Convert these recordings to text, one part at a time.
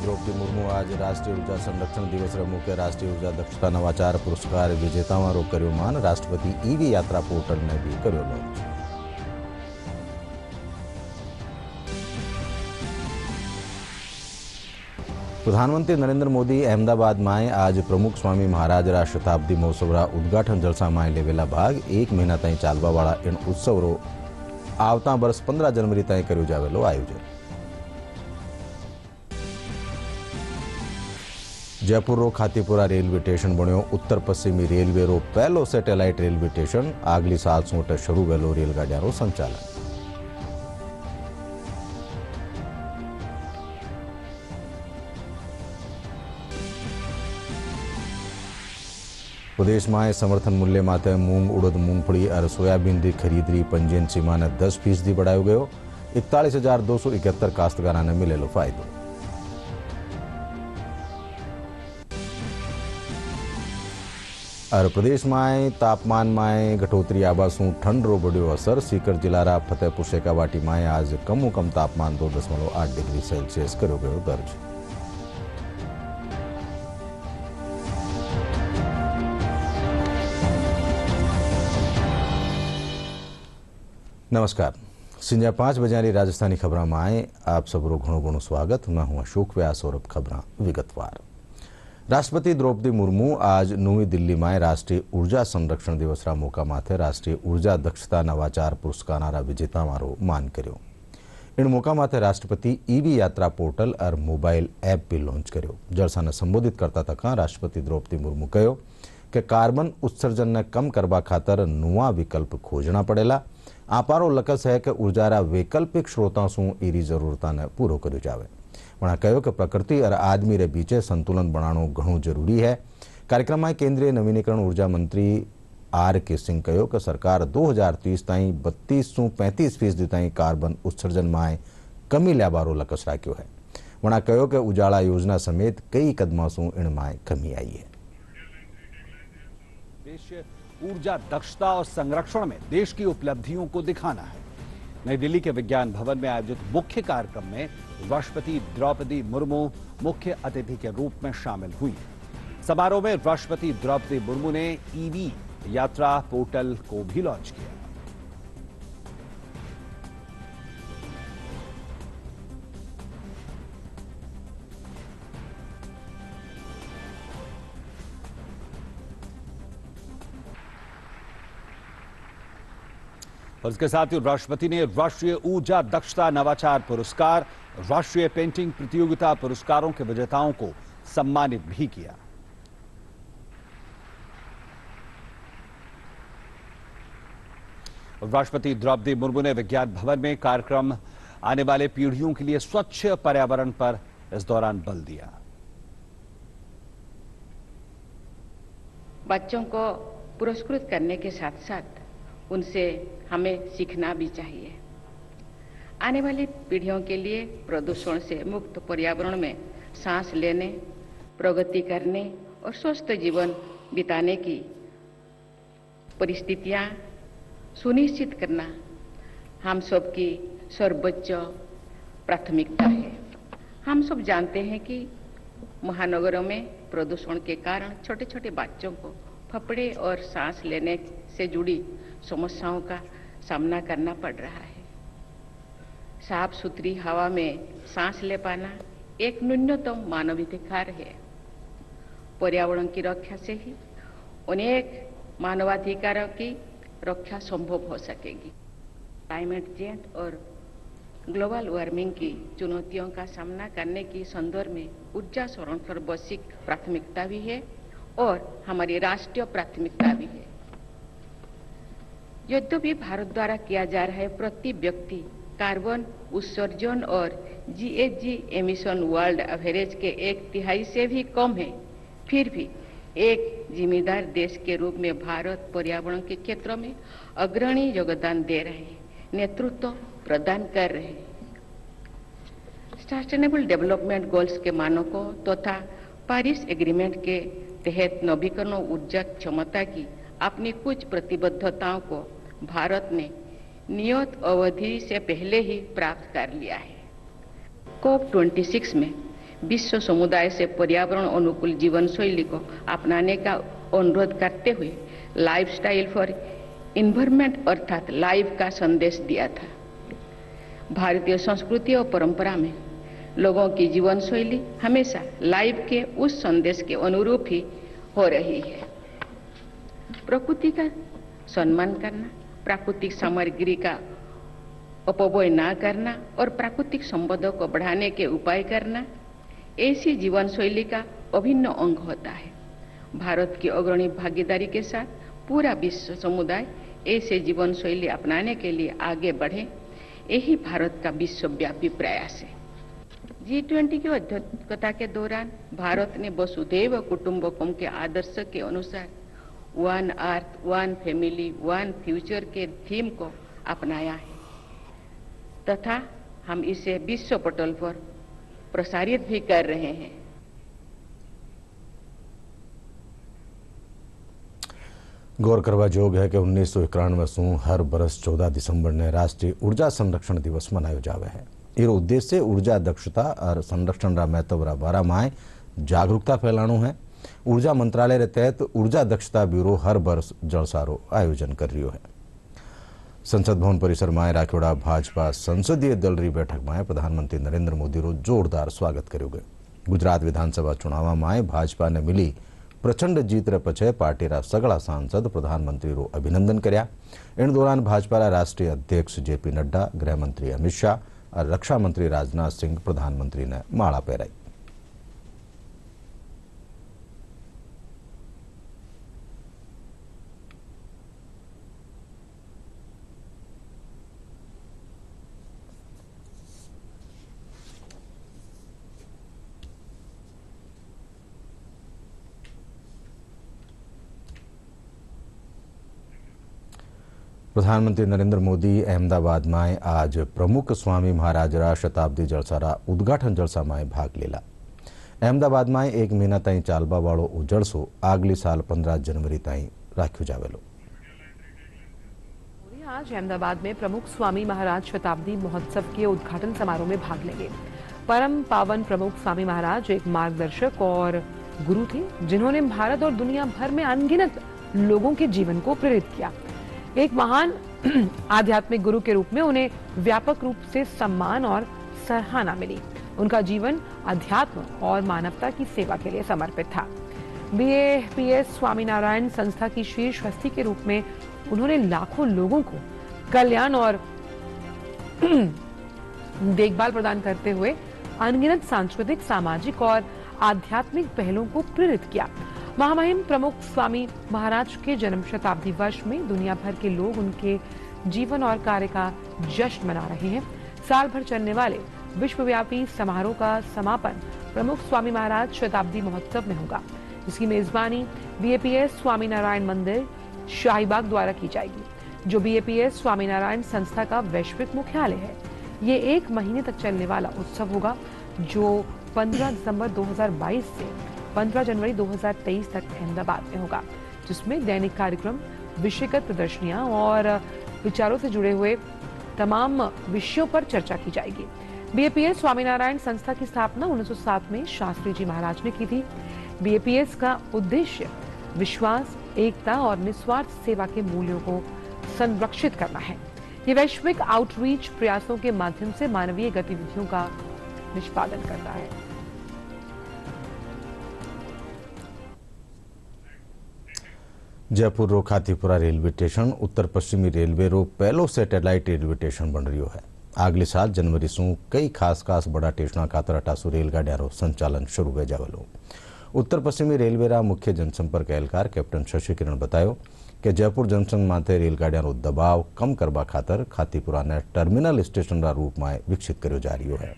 द्रौपदी मुर्मू आज राष्ट्रीय ऊर्जा संरक्षण दिवस मुख्य राष्ट्रीय ऊर्जा दक्षता नवाचार पुरस्कार विजेताओं कर्यो मान। राष्ट्रपति ईवी यात्रा पोर्टल ने भी कर्यो लॉन्च। प्रधानमंत्री नरेंद्र मोदी अहमदाबाद में आज प्रमुख स्वामी महाराज शताब्दी महोत्सव उद्घाटन जलसा में लेवेला भाग। 1 महीना ताई चालवा वाला इन उत्सव आवता वर्ष 15 जनवरी ताई कर्यो जावेलो आयोजन। जयपुर रो खातीपुरा रेलवे स्टेशन बन्यो उत्तर पश्चिमी रेलवे रो पहलो सेटेलाइट रेलवे स्टेशन। आगली साल सोट शुरू वेलो रेलगाड़ियां रो संचालन। प्रदेश में समर्थन मूल्य माथे मूंग उड़द मूंगफली और सोयाबीन की खरीदरी पंजीयन सीमा ने 10% बढ़ायो गयो। 41,271 काश्तकारों ने मिलेलो फायदो। और प्रदेश में तापमान में घटोतरी आवासों ठंड रो बढ़ियो असर। सीकर जिला फतेहपुर शेखावाटी में आज कमो कम तापमान 2.8 डिग्री सेल्सियस कर्यो गयो दर्ज। नमस्कार, संजा 5 बजे राजस्थानी खबरों में आए आप सबरो घणो स्वागत। मैं हूं अशोक व्यास और अब खबरां विगतवार। राष्ट्रपति द्रौपदी मुर्मू आज नवी दिल्ली में राष्ट्रीय ऊर्जा संरक्षण दिवस मौका माथे राष्ट्रीय ऊर्जा दक्षता नवाचार पुरस्कार विजेताओं मान कर्यो। इन मौका माथे राष्ट्रपति ईवी यात्रा पोर्टल और मोबाइल ऐप भी लॉन्च कर्यो। जलसा ने संबोधित करता तक राष्ट्रपति द्रौपदी मुर्मू कहो कि कार्बन उत्सर्जन ने कम करवा खातर नुआ विकल्प खोजना पड़ेला। आपारो लक्ष्य है कि ऊर्जारा वैकल्पिक स्रोतों से एरी जरूरता ने पूरो कर्यो जावे। वहाँ कहो कि प्रकृति और आदमी रे बीचे संतुलन बनाणो घणो जरूरी है। कार्यक्रम में केंद्रीय नवीनीकरण ऊर्जा मंत्री R.K. सिंह कहो कि सरकार 2030 ताई 32 से 35% ताई कार्बन उत्सर्जन में कमी ल्याबारो लक्ष्य राख्यो है। वहाँ कहो कि उजाला योजना समेत कई कदमों से इनमें कमी आई है। ऊर्जा दक्षता और संरक्षण में देश की उपलब्धियों को दिखाना है। नई दिल्ली के विज्ञान भवन में आयोजित मुख्य कार्यक्रम में राष्ट्रपति द्रौपदी मुर्मू मुख्य अतिथि के रूप में शामिल हुई। समारोह में राष्ट्रपति द्रौपदी मुर्मू ने ईवी यात्रा पोर्टल को भी लॉन्च किया। और इसके साथ ही राष्ट्रपति ने राष्ट्रीय ऊर्जा दक्षता नवाचार पुरस्कार, राष्ट्रीय पेंटिंग प्रतियोगिता पुरस्कारों के विजेताओं को सम्मानित भी किया। राष्ट्रपति द्रौपदी मुर्मू ने विज्ञान भवन में कार्यक्रम आने वाले पीढ़ियों के लिए स्वच्छ पर्यावरण पर इस दौरान बल दिया। बच्चों को पुरस्कृत करने के साथ साथ उनसे हमें सीखना भी चाहिए। आने वाली पीढ़ियों के लिए प्रदूषण से मुक्त पर्यावरण में सांस लेने, प्रगति करने और स्वस्थ जीवन बिताने की परिस्थितियां सुनिश्चित करना हम सबकी सर्वोच्च प्राथमिकता है। हम सब जानते हैं कि महानगरों में प्रदूषण के कारण छोटे छोटे बच्चों को फेफड़े और सांस लेने से जुड़ी समस्याओं का सामना करना पड़ रहा है। साफ सुथरी हवा में सांस ले पाना एक न्यूनतम मानवाधिकार है। पर्यावरण की रक्षा से ही अनेक मानवाधिकारों की रक्षा संभव हो सकेगी। क्लाइमेट चेंज और ग्लोबल वार्मिंग की चुनौतियों का सामना करने की संदर्भ में ऊर्जा संरक्षण वैश्विक प्राथमिकता भी है और हमारी राष्ट्रीय प्राथमिकता भी है। यद्यपि भारत द्वारा किया जा रहा है प्रति व्यक्ति कार्बन उत्सर्जन और GHG एमिशन वर्ल्ड एवरेज के 1/3 से भी कम है, फिर भी एक जिम्मेदार देश के रूप में भारत पर्यावरण के क्षेत्र में अग्रणी योगदान दे रहे हैं, नेतृत्व प्रदान कर रहे हैं। सस्टेनेबल डेवलपमेंट गोल्स के मानकों तथा पेरिस एग्रीमेंट के तहत नवीकरण ऊर्जा क्षमता की अपनी कुछ प्रतिबद्धताओं को भारत ने नियत अवधि से पहले ही प्राप्त कर लिया है। COP26 में विश्व समुदाय से पर्यावरण अनुकूल जीवन शैली को अपनाने का अनुरोध करते हुए लाइफस्टाइल फॉर इन्वायरमेंट अर्थात लाइफ का संदेश दिया था। भारतीय संस्कृति और परंपरा में लोगों की जीवन शैली हमेशा लाइफ के उस संदेश के अनुरूप ही हो रही है। प्रकृति का सम्मान करना, प्राकृतिक सामग्री का अपव्यय न करना और प्राकृतिक संपदा को बढ़ाने के उपाय करना ऐसी जीवन शैली का अभिन्न अंग होता है। भारत की अग्रणी भागीदारी के साथ पूरा विश्व समुदाय ऐसे जीवन शैली अपनाने के लिए आगे बढ़े, यही भारत का विश्वव्यापी प्रयास है। G20 की अध्यक्षता के दौरान भारत ने वसुधैव कुटुंबकम के आदर्श के अनुसार one earth, one family, one future के थीम को अपनाया है तथा हम इसे विश्व पटल पर प्रसारित भी कर रहे हैं। गौर करवा जोग है कि 1991 हर बरस 14 दिसंबर ने राष्ट्रीय ऊर्जा संरक्षण दिवस मनायो जावे है। एरो उद्देश्य ऊर्जा दक्षता और संरक्षण रा महत्व रा बारा में जागरूकता फैलाणु है। ऊर्जा मंत्रालय के तहत ऊर्जा दक्षता ब्यूरो हर वर्ष जलसारो आयोजन कर रही है। संसद भवन परिसर में राखोड़ा भाजपा संसदीय दल री बैठक में प्रधानमंत्री नरेंद्र मोदी रो जोरदार स्वागत कर्यो गयो। गुजरात विधानसभा चुनाव में भाजपा ने मिली प्रचंड जीत रे पछे पार्टी रा सगळा सांसद प्रधानमंत्री रो अभिनंदन कर्या। इन दौरान भाजपा रा राष्ट्रीय अध्यक्ष जेपी नड्डा, गृहमंत्री अमित शाह और रक्षा मंत्री राजनाथ सिंह प्रधानमंत्री ने माला पहराई। प्रधानमंत्री नरेंद्र मोदी अहमदाबाद में आज प्रमुख स्वामी महाराज रा शताब्दी जलसारा उद्घाटन जलसा में भाग लेला। अहमदाबाद में एक महीना ताई चालबा वाळो उ जलसो आगली साल 15 जनवरी ताई राख्यो जावेलो। आज अहमदाबाद में प्रमुख स्वामी महाराज शताब्दी महोत्सव के उद्घाटन समारोह में भाग लेंगे। परम पावन प्रमुख स्वामी महाराज एक मार्गदर्शक और गुरु थे, जिन्होंने भारत और दुनिया भर में अनगिनत लोगों के जीवन को प्रेरित किया। एक महान आध्यात्मिक गुरु के रूप में उन्हें व्यापक रूप से सम्मान और सराहना मिली। उनका जीवन अध्यात्म और मानवता की सेवा के लिए समर्पित था। BAPS स्वामीनारायण संस्था की शीर्ष हस्ती के रूप में उन्होंने लाखों लोगों को कल्याण और देखभाल प्रदान करते हुए अनगिनत सांस्कृतिक, सामाजिक और आध्यात्मिक पहलों को प्रेरित किया। महामहिम प्रमुख स्वामी महाराज के जन्म शताब्दी वर्ष में दुनिया भर के लोग उनके जीवन और कार्य का जश्न मना रहे हैं। साल भर चलने वाले विश्वव्यापी समारोह का समापन प्रमुख स्वामी महाराज शताब्दी महोत्सव में होगा, जिसकी मेजबानी BAPS स्वामीनारायण मंदिर शाहीबाग द्वारा की जाएगी, जो BAPS स्वामीनारायण संस्था का वैश्विक मुख्यालय है। ये 1 महीने तक चलने वाला उत्सव होगा, जो 15 दिसंबर 2022 से 15 जनवरी 2023 तक अहमदाबाद में होगा, जिसमें दैनिक कार्यक्रम, विषयगत प्रदर्शनियां और विचारों से जुड़े हुए तमाम विषयों पर चर्चा की जाएगी। BAPS स्वामीनारायण संस्था की स्थापना 1907 में शास्त्री जी महाराज ने की थी। BAPS का उद्देश्य विश्वास, एकता और निस्वार्थ सेवा के मूल्यों को संरक्षित करना है। ये वैश्विक आउटरीच प्रयासों के माध्यम से मानवीय गतिविधियों का निष्पादन करता है। जयपुर रो खातीपुरा रेलवे स्टेशन उत्तर पश्चिमी रेलवे रो पहलो सैटेलाइट रेलवे स्टेशन बन रही है। अगले साल जनवरी सु कई खास बड़ा स्टेशनों खातर 88 रेलगाड़ियां संचालन शुरू हो जावेलो। उत्तर पश्चिमी रेलवे रा मुख्य जनसंपर्क एहलकार कैप्टन शशि किरण बतायो कि जयपुर जंक्शन माथे रेलगाड़ियां दबाव कम करवा खातर खातीपुरा ने टर्मिनल स्टेशन रा रूप में विकसित कर्यो जा रही है।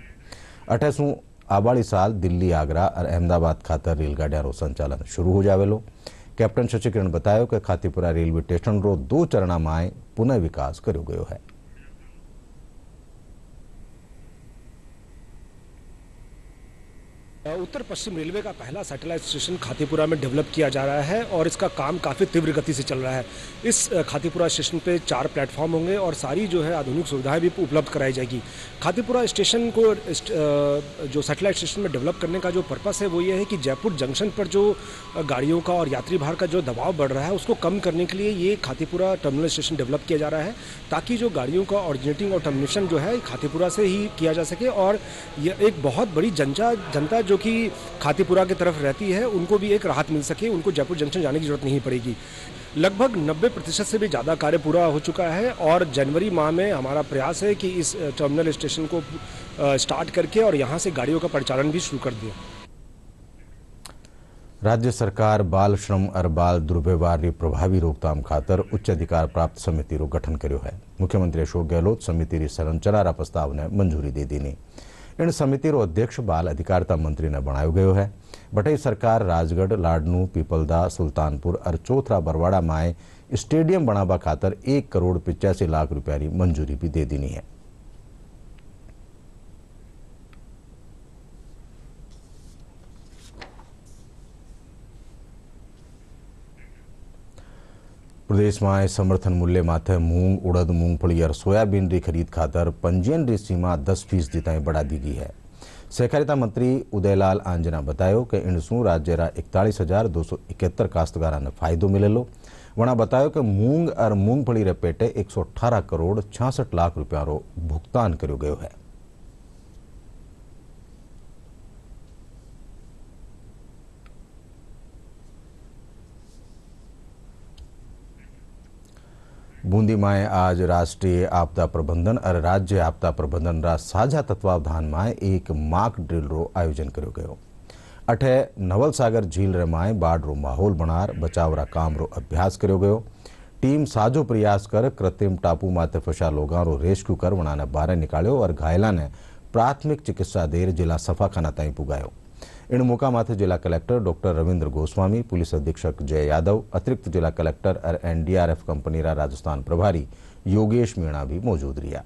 28 आबाड़ी साल दिल्ली, आगरा और अहमदाबाद खातर रेलगाड़ियां संचालन शुरू हो जावेलो। कैप्टन शशि किरण बतायो कि खातीपुरा रेलवे स्टेशन रो 2 चरणा में पुनः विकास कर्यो गयो है। उत्तर पश्चिम रेलवे का पहला सैटेलाइट स्टेशन खातीपुरा में डेवलप किया जा रहा है और इसका काम काफ़ी तीव्र गति से चल रहा है। इस खातीपुरा स्टेशन पे 4 प्लेटफॉर्म होंगे और सारी जो है आधुनिक सुविधाएं भी उपलब्ध कराई जाएगी। खातीपुरा स्टेशन को जो सैटेलाइट स्टेशन में डेवलप करने का जो पर्पस है वो ये है कि जयपुर जंक्शन पर जो गाड़ियों का और यात्री भार का जो दबाव बढ़ रहा है उसको कम करने के लिए ये खातीपुरा टर्मिनल स्टेशन डेवलप किया जा रहा है, ताकि जो गाड़ियों का ऑरिजिनेटिंग और टर्मिनेशन जो है खातीपुरा से ही किया जा सके और यह एक बहुत बड़ी जनता जो कि खातीपुरा की तरफ रहती है उनको भी एक राहत मिल सके, उनको जयपुर जंक्शन जाने की जरूरत नहीं पड़ेगी। लगभग 90% से भी ज़्यादा कार्य पूरा हो चुका है और जनवरी माह में हमारा प्रयास है कि इस टर्मिनल स्टेशन को स्टार्ट करके और यहाँ से गाड़ियों का परिचालन भी शुरू कर दें। राज्य सरकार बाल श्रम और बाल दुर्व्यवहार की प्रभावी रोकथाम खातर उच्च अधिकार प्राप्त समिति रो गठन कर्यो है। मुख्यमंत्री अशोक गहलोत समिति की संरचना प्रस्ताव ने मंजूरी दे दी। इन समिति रो अध्यक्ष बाल अधिकारिता मंत्री ने बनायो गयो है। बटई सरकार राजगढ़, लाडनू, पीपलदा, सुल्तानपुर और चौथरा बरवाड़ा में स्टेडियम बनावा खातर 1 करोड़ 85 लाख रुपया की मंजूरी भी दे दी है। प्रदेश में समर्थन मूल्य माथे मूंग, उड़द, मूंगफली और सोयाबीन की खरीद खातर पंजीयन की सीमा 10% ताईं बढ़ा दी गई है। सहकारिता मंत्री उदयलाल आंजना बतायो कि इनसू राज्य रा 41,271 काश्तकारों ने फायदो मिलेलो। वणा बतायो कि मूंग और मूंगफली रे पेटे 118 करोड़ 66 लाख रुपया रो भुगतान कर्यो गयो है। बूंदी में आज राष्ट्रीय आपदा प्रबंधन और राज्य आपदा प्रबंधन रा साझा तत्वावधान में एक मॉक ड्रिल रो आयोजन कर्यो गयो। अठे नवलसागर झील रे माए बाढ़ रो माहौल बनार बचाव रा काम रो अभ्यास कर्यो गयो। टीम साझो प्रयास कर कृत्रिम टापू माथे फंसा लोगां रो रेस्क्यू कर वणा ने बाहर निकाल्यो और घायला ने प्राथमिक चिकित्सा देर जिला सफाखाना ताईं पुगायो। इन मौका माथे जिला collector doctor Ravindra Goswami, police अधीक्षक जय यादव, अतिरिक्त जिला कलेक्टर और एनडीआरएफ कंपनी रा राजस्थान प्रभारी योगेश मीणा भी मौजूद रहा।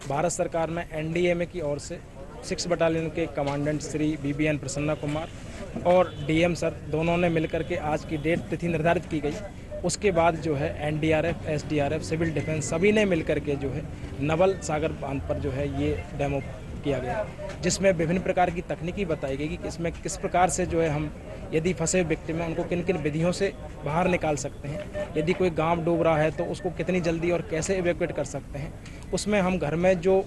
भारत सरकार में एनडीएमए की ओर से 6 बटालियन के कमांडेंट श्री बीबीएन प्रसन्ना कुमार और डीएम सर दोनों ने मिलकर के आज की डेट तिथि निर्धारित की गई। उसके बाद जो है एनडीआरएफ, एसडीआरएफ, सिविल डिफेंस सभी ने मिलकर के जो है नवल सागर बांध पर जो है ये डेमो किया गया, जिसमें विभिन्न प्रकार की तकनीकी बताई गई कि इसमें किस प्रकार से जो है हम यदि फंसे विक्टिम में उनको किन किन विधियों से बाहर निकाल सकते हैं, यदि कोई गांव डूब रहा है तो उसको कितनी जल्दी और कैसे इवैक्यूएट कर सकते हैं, उसमें हम घर में जो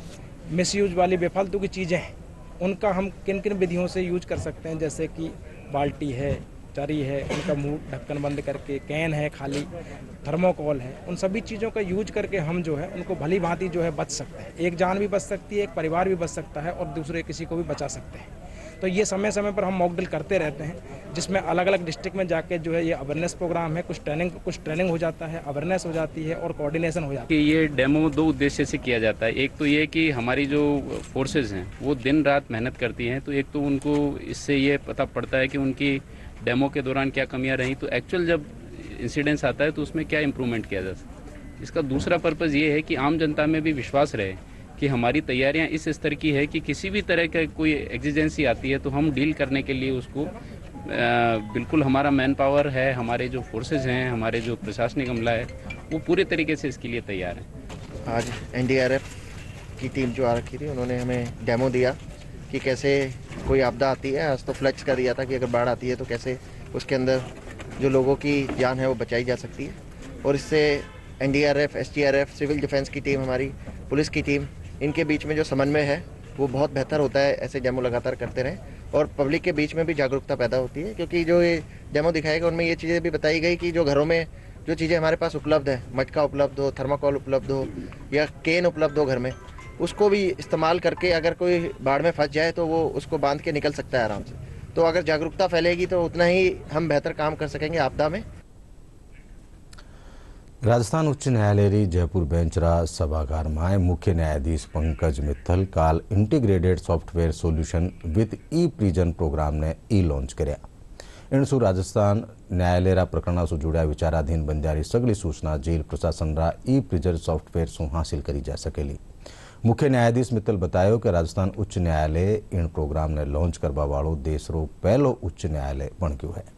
मिसयूज वाली बेफालतू की चीज़ें हैं उनका हम किन किन विधियों से यूज कर सकते हैं, जैसे कि बाल्टी है, चरी है, उनका मुंह ढक्कन बंद करके, कैन है खाली, थर्मोकोल है, उन सभी चीज़ों का यूज करके हम जो है उनको भली भांति जो है बच सकते हैं। एक जान भी बच सकती है, एक परिवार भी बच सकता है और दूसरे किसी को भी बचा सकते हैं। तो ये समय समय पर हम मॉक ड्रिल करते रहते हैं, जिसमें अलग अलग डिस्ट्रिक्ट में जाके जो है ये अवेयरनेस प्रोग्राम है, कुछ ट्रेनिंग हो जाता है, अवेयरनेस हो जाती है और कोऑर्डिनेशन हो जाती है। ये डेमो 2 उद्देश्य से किया जाता है। एक तो ये कि हमारी जो फोर्सेस हैं वो दिन रात मेहनत करती हैं, तो एक तो उनको इससे ये पता पड़ता है कि उनकी डेमो के दौरान क्या कमियां रहीं, तो एक्चुअल जब इंसिडेंट्स आता है तो उसमें क्या इम्प्रूवमेंट किया जा सकता है। इसका दूसरा पर्पज़ ये है कि आम जनता में भी विश्वास रहे कि हमारी तैयारियां इस स्तर की है कि किसी भी तरह का कोई एग्जिजेंसी आती है तो हम डील करने के लिए उसको बिल्कुल हमारा मैन पावर है, हमारे जो फोर्सेज हैं, हमारे जो प्रशासनिक अमला है वो पूरे तरीके से इसके लिए तैयार है। आज एनडीआरएफ की टीम जो आ रखी थी उन्होंने हमें डेमो दिया कि कैसे कोई आपदा आती है। आज तो फ्लैक्स कर दिया था कि अगर बाढ़ आती है तो कैसे उसके अंदर जो लोगों की जान है वो बचाई जा सकती है, और इससे एनडीआरएफ, एसडीआरएफ, सिविल डिफेंस की टीम, हमारी पुलिस की टीम, इनके बीच में जो समन्वय है वो बहुत बेहतर होता है। ऐसे डेमो लगातार करते रहें और पब्लिक के बीच में भी जागरूकता पैदा होती है, क्योंकि जो ये डेमो दिखाएगा उनमें ये चीज़ें भी बताई गई कि जो घरों में जो चीज़ें हमारे पास उपलब्ध है, मटका उपलब्ध हो, थर्माकोल उपलब्ध हो या केन उपलब्ध हो घर में, उसको भी इस्तेमाल करके अगर कोई बाढ़ में फंस जाए तो वो उसको बांध के निकल सकता है आराम से। तो अगर जागरूकता फैलेगी तो उतना ही हम बेहतर काम कर सकेंगे आपदा में। राजस्थान उच्च न्यायालय जयपुर बेंचरा सभागार में मुख्य न्यायाधीश पंकज मित्तल काल integrated software solution with E prison program ने ई लॉन्च कर्या। इनसू राजस्थान न्यायालय प्रकरणों से जुड़ा विचाराधीन बंधारी सगली सूचना जेल प्रशासन ई प्रिजन सॉफ्टवेयर से हासिल करी जा सकेली। मुख्य न्यायाधीश मित्तल बतायो कि राजस्थान उच्च न्यायालय इन प्रोग्राम ने लॉन्च करवा वालों देश रो पहलो उच्च न्यायालय बन गयो है।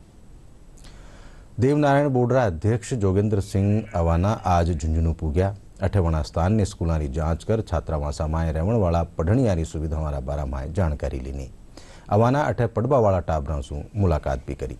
देवनारायण बोर्डरा अध्यक्ष जोगेंद्र सिंह अवाना आज झुंझुनू पूग्या। अठेवणा स्थान ने स्कूलों की जांच कर छात्रावासा में रहने वाला पढ़नियारी सुविधाओं बारा में जानकारी लीनी। अवाना अठे पड़वा वाला टाबरा से मुलाकात भी करी।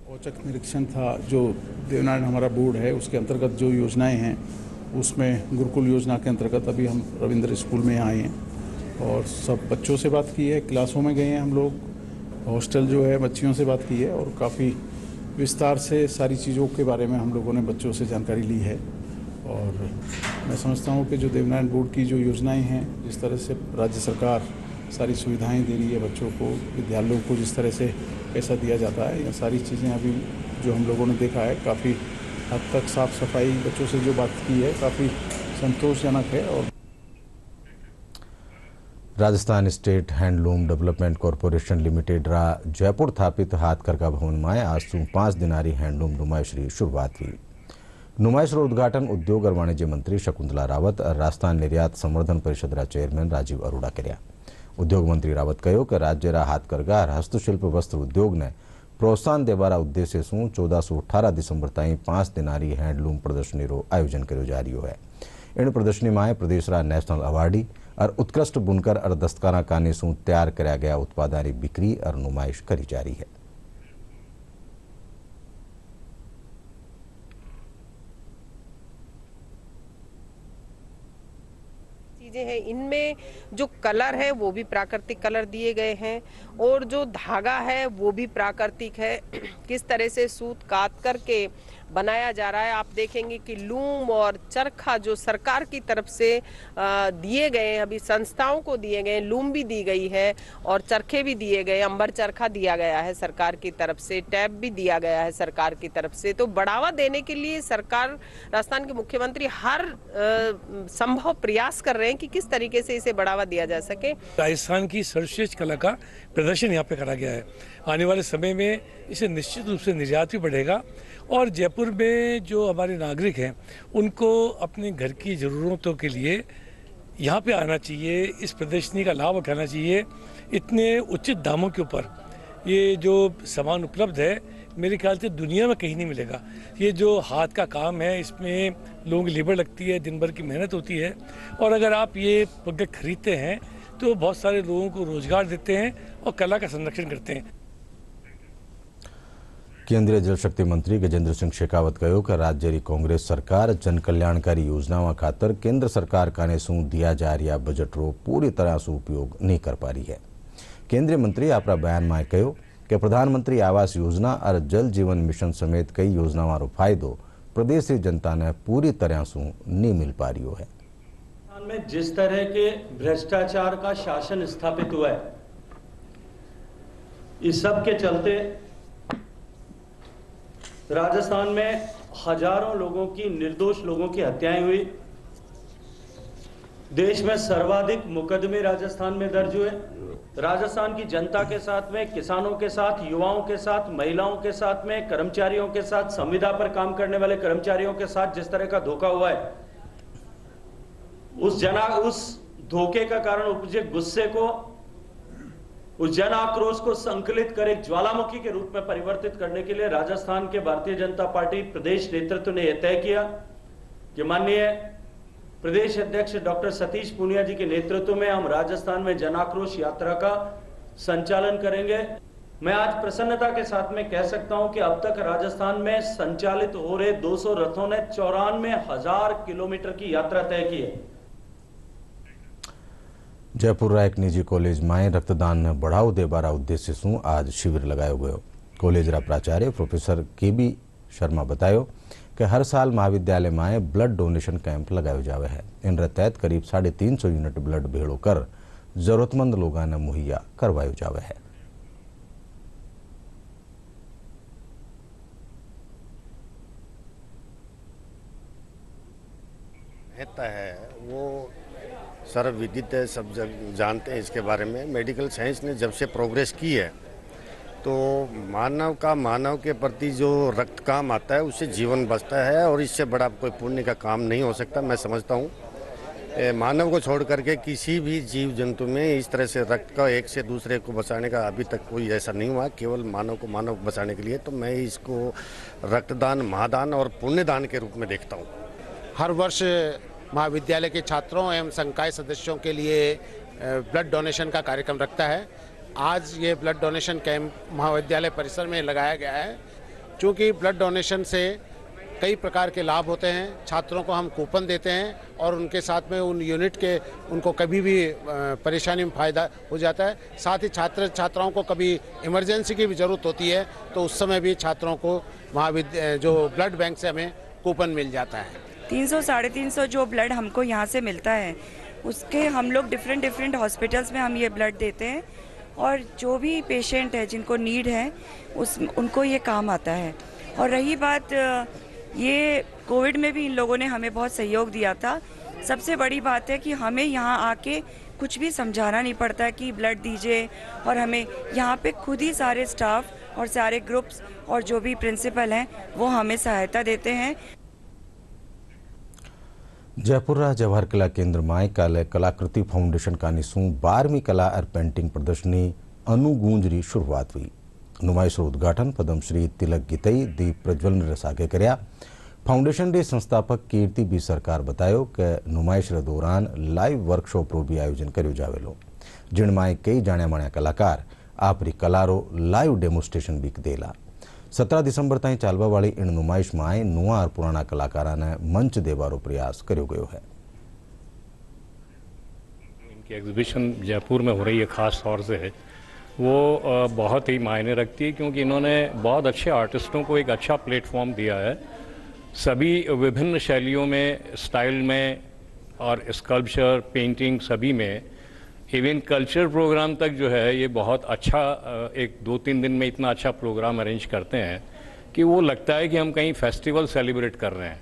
औचक निरीक्षण था। जो देवनारायण हमारा बोर्ड है उसके अंतर्गत जो योजनाएं हैं उसमें गुरुकुल योजना के अंतर्गत अभी हम रविंद्र स्कूल में आए हैं और सब बच्चों से बात की है, क्लासों में गए हैं हम लोग, हॉस्टल जो है बच्चियों से बात की है और काफ़ी विस्तार से सारी चीज़ों के बारे में हम लोगों ने बच्चों से जानकारी ली है। और मैं समझता हूँ कि जो देवनारायण बोर्ड की जो योजनाएं हैं, जिस तरह से राज्य सरकार सारी सुविधाएं दे रही है बच्चों को, विद्यालयों को जिस तरह से पैसा दिया जाता है, ये सारी चीज़ें अभी जो हम लोगों ने देखा है काफ़ी हद तक साफ सफाई बच्चों से जो बात की है काफ़ी संतोषजनक है। और Rajasthan state handloom development corporation limited रा जयपुर स्थापित हाथकरघा भवन में आज से 5 दिनारी हैंडलूम नुमाइश की शुरुआत हुई। नुमाइश रो उद्घाटन उद्योग और वाणिज्य मंत्री शकुंतला रावत और राजस्थान निर्यात संवर्धन परिषद रा चेयरमैन राजीव अरोड़ा कर्या। उद्योग मंत्री रावत कहो कि राज्य रा हाथकरघा और हस्तशिल्प वस्त्र उद्योग ने प्रोत्साहन देवारा उद्देश्य से 14 से 18 दिसंबर ताई 5 दिनारी हैंडलूम प्रदर्शनी रो आयोजन करो जा रही है। इन प्रदर्शनी में प्रदेश रा नेशनल अवार्डी और उत्कृष्ट बुनकर और दस्तकारा काने से तैयार कराया गया उत्पादों की बिक्री और नुमाइश करी जा रही है। चीजें हैं, इनमें जो कलर है वो भी प्राकृतिक कलर दिए गए हैं और जो धागा है वो भी प्राकृतिक है। किस तरह से सूत काट करके बनाया जा रहा है, आप देखेंगे कि लूम और चरखा जो सरकार की तरफ से दिए गए हैं, अभी संस्थाओं को दिए गए, लूम भी दी गई है और चरखे भी दिए गए, अंबर चरखा दिया गया है सरकार की तरफ से, टैप भी दिया गया है सरकार की तरफ से। तो बढ़ावा देने के लिए सरकार, राजस्थान के मुख्यमंत्री हर संभव प्रयास कर रहे हैं कि किस तरीके से इसे बढ़ावा दिया जा सके। राजस्थान की सर्वश्रेष्ठ कला का प्रदर्शन यहाँ पे करा गया है। आने वाले समय में इसे निश्चित रूप से निर्यात भी बढ़ेगा और जयपुर में जो हमारे नागरिक हैं उनको अपने घर की ज़रूरतों के लिए यहाँ पे आना चाहिए, इस प्रदर्शनी का लाभ उठाना चाहिए। इतने उचित दामों के ऊपर ये जो सामान उपलब्ध है मेरे ख्याल से दुनिया में कहीं नहीं मिलेगा। ये जो हाथ का काम है इसमें लोगों की लेबर लगती है, दिन भर की मेहनत होती है और अगर आप ये प्रोडक्ट खरीदते हैं तो बहुत सारे लोगों को रोजगार देते हैं और कला का संरक्षण करते हैं। केंद्रीय जल शक्ति मंत्री गजेंद्र सिंह शेखावत कहो कि राज्य की कांग्रेस सरकार जन कल्याणकारी योजनाओं खातर केंद्र सरकार काने से दिया जा रहा बजट रो पूरी तरह से उपयोग नहीं कर पा रही है। केंद्रीय मंत्री अपना बयान में कहो कि प्रधानमंत्री आवास योजना और जल जीवन मिशन समेत कई योजनाओं रो फायदो प्रदेश की जनता ने पूरी तरह से नहीं मिल पा रही है। में जिस तरह के भ्रष्टाचार का शासन स्थापित हुआ है, इस सब के चलते राजस्थान में हजारों लोगों की, निर्दोष लोगों की हत्याएं हुई। देश में सर्वाधिक मुकदमे राजस्थान में दर्ज हुए। राजस्थान की जनता के साथ में, किसानों के साथ, युवाओं के साथ, महिलाओं के साथ में, कर्मचारियों के साथ, संविदा पर काम करने वाले कर्मचारियों के साथ जिस तरह का धोखा हुआ है, उस धोखे का कारण उपजे गुस्से को, उस जन आक्रोश को संकलित कर एक ज्वालामुखी के रूप में परिवर्तित करने के लिए राजस्थान के भारतीय जनता पार्टी प्रदेश नेतृत्व ने यह तय किया कि माननीय प्रदेश अध्यक्ष डॉक्टर सतीश पूनिया जी के नेतृत्व में हम राजस्थान में जन आक्रोश यात्रा का संचालन करेंगे। मैं आज प्रसन्नता के साथ में कह सकता हूं कि अब तक राजस्थान में संचालित हो रहे 200 रथों ने 94,000 किलोमीटर की यात्रा तय की है। जयपुर रा एक निजी कॉलेज में रक्तदान ने बढ़ाव देवारा उद्देश्य से आज शिविर लगायो गयो। कॉलेज रा प्राचार्य प्रोफेसर केबी शर्मा बतायो कि हर साल महाविद्यालय में ब्लड डोनेशन कैंप लगायो जावे है। इन तहत करीब 350 यूनिट ब्लड भेड़ो कर जरूरतमंद लोगों ने मुहैया करवायो जावे है। महत्ता है वो सर्वविदित है, सब जानते हैं इसके बारे में। मेडिकल साइंस ने जब से प्रोग्रेस की है तो मानव के प्रति जो रक्त काम आता है उससे जीवन बचता है और इससे बड़ा कोई पुण्य का काम नहीं हो सकता। मैं समझता हूँ मानव को छोड़ करके किसी भी जीव जंतु में इस तरह से रक्त का एक से दूसरे को बचाने का अभी तक कोई ऐसा नहीं हुआ, केवल मानव को मानव बचाने के लिए। तो मैं इसको रक्तदान, महादान और पुण्यदान के रूप में देखता हूँ। हर वर्ष महाविद्यालय के छात्रों एवं संकाय सदस्यों के लिए ब्लड डोनेशन का कार्यक्रम रखता है। आज ये ब्लड डोनेशन कैंप महाविद्यालय परिसर में लगाया गया है। चूँकि ब्लड डोनेशन से कई प्रकार के लाभ होते हैं, छात्रों को हम कूपन देते हैं और उनके साथ में उन यूनिट के उनको कभी भी परेशानी में फ़ायदा हो जाता है। साथ ही छात्राओं को कभी इमरजेंसी की भी ज़रूरत होती है तो उस समय भी छात्रों को जो ब्लड बैंक से हमें कूपन मिल जाता है। 300-350 जो ब्लड हमको यहाँ से मिलता है उसके हम लोग डिफरेंट हॉस्पिटल्स में हम ये ब्लड देते हैं और जो भी पेशेंट है जिनको नीड है उनको ये काम आता है। और रही बात, ये कोविड में भी इन लोगों ने हमें बहुत सहयोग दिया था। सबसे बड़ी बात है कि हमें यहाँ आके कुछ भी समझाना नहीं पड़ता है कि ब्लड दीजिए, और हमें यहाँ पे खुद ही सारे स्टाफ और सारे ग्रुप्स और जो भी प्रिंसिपल हैं वो हमें सहायता देते हैं। जयपुर जवाहर कला केंद्र में कल कलाकृति फाउंडेशन का निशु 12वीं कला और पेंटिंग प्रदर्शनी अनुगूंज री शुरुआत हुई। नुमाइश उद्घाटन पद्मश्री तिलक गीतई दीप प्रज्वलन रसागे कर्या। फाउंडेशन रे संस्थापक कीर्ति बी सरकार बतायो कि नुमाइश रे दौरान लाइव वर्कशॉप रो भी आयोजन कर्यो जावेलो, जिनमें कई जाण्या माण्या कलाकार आपरी कलारो लाइव डेमोन्स्ट्रेशन भी देला। 17 दिसंबर ताईं चालवा वाली इन नुमाइश में नुआ और पुराना कलाकारों ने मंच देवारो प्रयास कर्यो गयो है। इनकी एग्जीबिशन जयपुर में हो रही है, खास तौर से वो बहुत ही मायने रखती है क्योंकि इन्होंने बहुत अच्छे आर्टिस्टों को एक अच्छा प्लेटफॉर्म दिया है। सभी विभिन्न शैलियों में, स्टाइल में और स्कल्पचर, पेंटिंग सभी में, इवन कल्चर प्रोग्राम तक जो है ये बहुत अच्छा एक 2-3 दिन में इतना अच्छा प्रोग्राम अरेंज करते हैं कि वो लगता है कि हम कहीं फेस्टिवल सेलिब्रेट कर रहे हैं।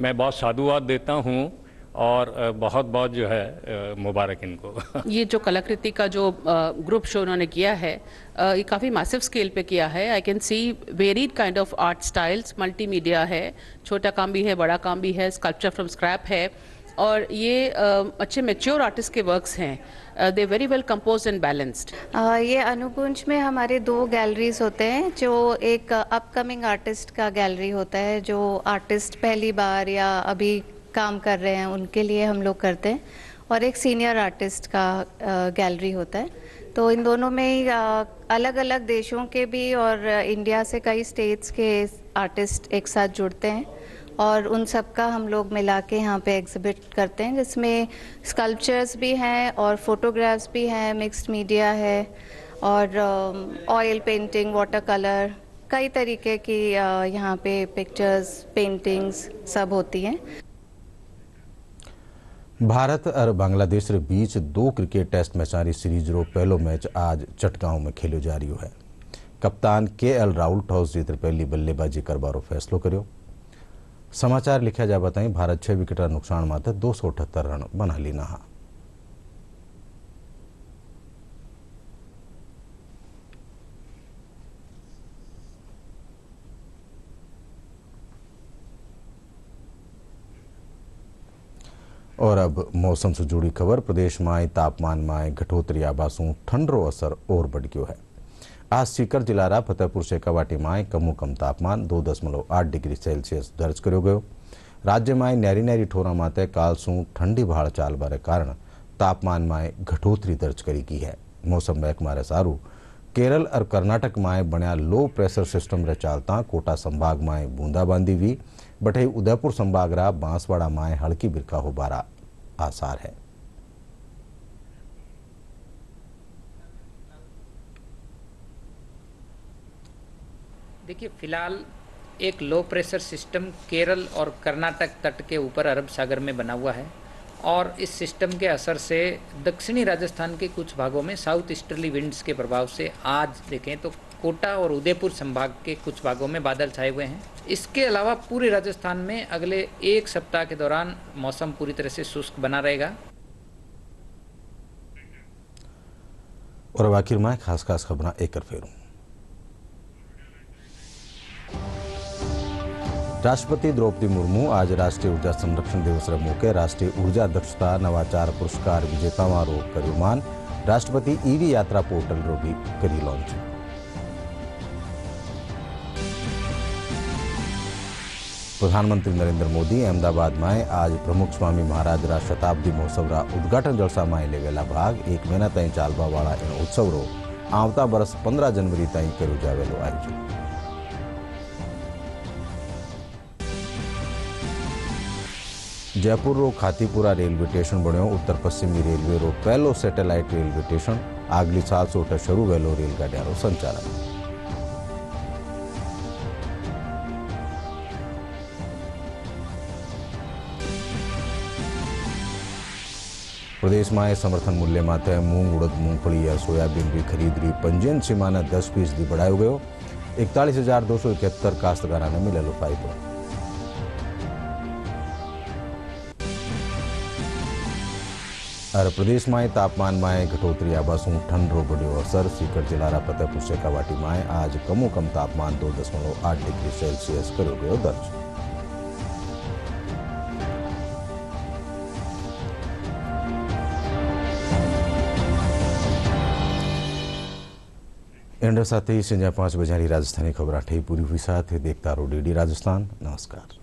मैं बहुत साधुवाद देता हूँ और बहुत बहुत जो है मुबारक इनको। ये जो कलाकृति का जो ग्रुप शो उन्होंने किया है ये काफ़ी मैसिव स्केल पे किया है। I can see varied kind of art styles, multimedia है, छोटा काम भी है, बड़ा काम भी है, स्कल्पचर फ्रॉम स्क्रैप है, और ये अच्छे मैच्योर आर्टिस्ट के वर्क्स हैं। They very well composed and balanced. ये अनुकुंज में हमारे 2 गैलरीज होते हैं। जो एक अपकमिंग आर्टिस्ट का गैलरी होता है, जो आर्टिस्ट पहली बार या अभी काम कर रहे हैं उनके लिए हम लोग करते हैं, और एक सीनियर आर्टिस्ट का गैलरी होता है। तो इन दोनों में अलग अलग देशों के भी और इंडिया से कई स्टेट्स के आर्टिस्ट एक साथ जुड़ते हैं और उन सब का हम लोग मिला के यहाँ पे एग्जिबिट करते हैं, जिसमें स्कल्पचर्स भी हैं और फोटोग्राफ्स भी हैं, मिक्स्ड मीडिया है और ऑयल पेंटिंग, वाटर कलर, कई तरीके की यहाँ पे पिक्चर्स, पेंटिंग्स सब होती हैं। भारत और बांग्लादेश के बीच 2 क्रिकेट टेस्ट मैचारी सीरीज रो पहलो मैच आज चटगांव में खेलो जा रही है। कप्तान KL राहुल टॉस जीत पहली बल्लेबाजी करबारो फैसलो कर्यो। समाचार लिखा जा बताई भारत 6 विकेट नुकसान मात्र 278 रन बना लीना। और अब मौसम से जुड़ी खबर। प्रदेश में तापमान में घटोतरी आबासू ठंडो असर और बढ़ गयो है। आज सीकर जिला फतेहपुर शेखावाटी में कम तापमान 2.8 डिग्री सेल्सियस दर्ज कर्यो गयो। राज्य में न्यारी न्यारी ठोरा माते कालसू ठंडी भाड़ चाल बारे कारण तापमान में घटोतरी दर्ज करी गई है। मौसम महकमा रे सारू केरल और कर्नाटक में बन्या लो प्रेशर सिस्टम रे चालता कोटा संभाग में बूंदाबांदी हुई। बटे उदयपुर संभाग रा बांसवाड़ा में हल्की बिरखा होबारा आसार है। देखिए, फिलहाल एक लो प्रेशर सिस्टम केरल और कर्नाटक तट के ऊपर अरब सागर में बना हुआ है और इस सिस्टम के असर से दक्षिणी राजस्थान के कुछ भागों में साउथ ईस्टर्ली विंड्स के प्रभाव से आज देखें तो कोटा और उदयपुर संभाग के कुछ भागों में बादल छाए हुए हैं। इसके अलावा पूरे राजस्थान में अगले एक सप्ताह के दौरान मौसम पूरी तरह से शुष्क बना रहेगा। और अब आखिर में खास खास खबरां एक कर फेरूं। राष्ट्रपति द्रौपदी मुर्मू आज राष्ट्रीय ऊर्जा संरक्षण दिवस रे मौके राष्ट्रीय ऊर्जा दक्षता नवाचार पुरस्कार विजेताओं रो कर्यो मान। राष्ट्रपति ईवी यात्रा पोर्टल रो भी करी लॉन्च। प्रधानमंत्री नरेंद्र मोदी अहमदाबाद में आज प्रमुख स्वामी महाराज रा शताब्दी महोत्सव रा उद्घाटन जलसा में लेवेला भाग एक महीना ताईं चालवा वाला इन उत्सव रो आवता बरस 15 जनवरी ताईं कर्यो जावेलो आयोजन। जयपुर रो खातीपुरा रेलवे स्टेशन बन्यो उत्तर पश्चिमी रेलवे रो पहलो सैटेलाइट रेलवे स्टेशन। अगली साल सोटे शुरू वेलो रेलगाड़ियां रो संचालन। प्रदेश में समर्थन मूल्य माथे मूंग उड़द मूंगफली या सोयाबीन की खरीदरी पंजीयन सीमा ने 10% बढ़ायो गयो। 41,271 काश्तकारा ने मिलेलो फायदो। और प्रदेश में तापमान में घटोतरी आबासू ठंड रो बढ़ियो असर। सीकर जिला फतेहपुर शेखावाटी में आज कमो कम तापमान 2.8 डिग्री सेल्सियस करो गयो दर्ज। एंड साथ ही संजा 5 बजे राजस्थानी खबर ठही पूरी हुई। साथ देखता रहो DD राजस्थान। नमस्कार।